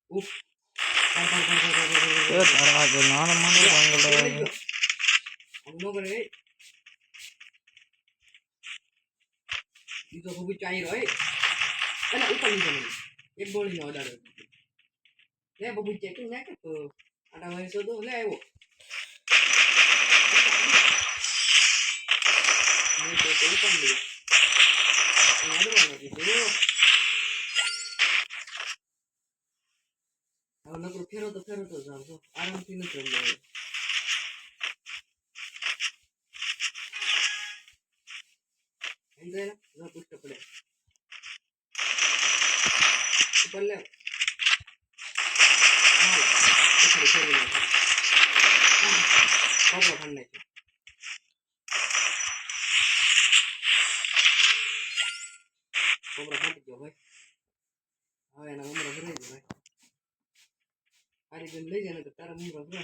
ઉફ એ તારા જે નાનો માનો બંગલો હમનો કરે ઈ તો બબુ ચાઈ રહે અને ઉપર નીચે નહીં એક ગોળી નો અડાડો લે બબુ ચેકિંગ નાખે તો આડા વાળી તો લે આવ્યો મેં તો ઉપર લીધો અને અડવાનો કીધું હવે નકરો ફેરો તો જાવ તો આરામથી નથી રમવો Entra no puesto por ahí. Ponle. Vamos a ponerle. Vamos a ponerle yo, güey. A ver, no vamos a ponerle, güey. Ahora que le digan que estar muy rápido.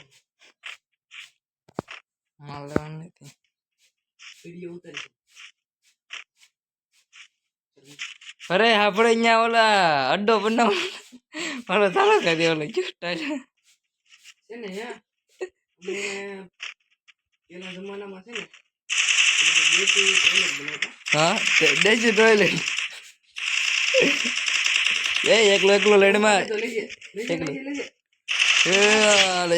માલે નથી Video ઉતારી. અરે આપણે અહીંયા ઓલા અડ્ડો બનાવ ઓલો તાળો કરી દે ઓલો ચુસ્ટા છે ને યા અમે પેલા જમાનામાં છે ને દેશી ટોયલેટ બનાવતા હા દેશી ટોયલેટ એ એકલો લેડમાં તો લેજે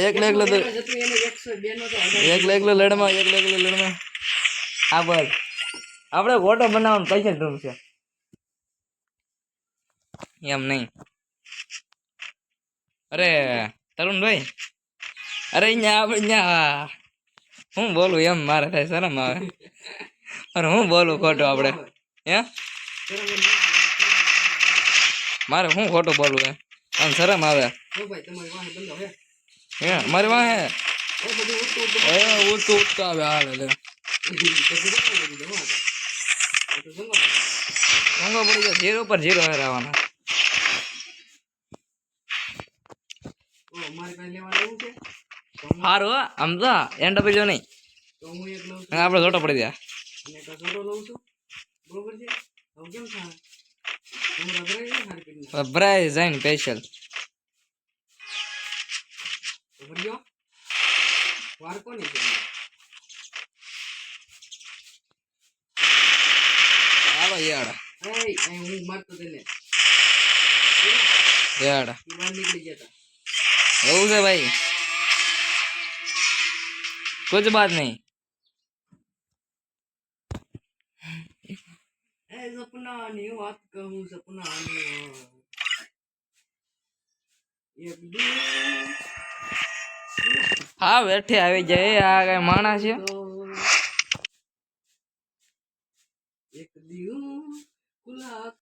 એકલો તો જતું એને 102 નો તો એકલો લેડમાં હા બસ આપણે ફોટો બનાવવાનો પૈસા રૂમ છે એમ નહીં અરે તરુણભાઈ અરે અહીંયા હું બોલું એમ મારે થાય શરમ આવે અરે હું બોલું ખોટું આપણે હે મારે હું ખોટું બોલું હે આમ શરમ આવે ભાઈ તમારી વાહે બંધો હે હે મારી વાહે એ બધું ઉઠતું આવે હાલ લે રંગો પડી જાય 0 પર 0 હરાવાના મારે કઈ લેવાનું એવું છે સારું આમ તો એન્ડ આપી જો નહીં તો હું એક લઉં આપણે છોટો પડી જાય અને કસોટો લઉં છું બરોબર છે હવે કેમ થાય હું રબરાઈ જાય મારી પીને ભરાય જાય ને સ્પેશિયલ ભર્યો વાર કોની છે હાલો યાર એ હું મારતો તેને યાર વાર નીકળી જતા એવું છે ભાઈ कुछ बात नहीं એ સપનાની વાત કહું સપનાની એક દી હા બેઠે આવી જાય આ કઈ માણસ છે એક દી ખુલા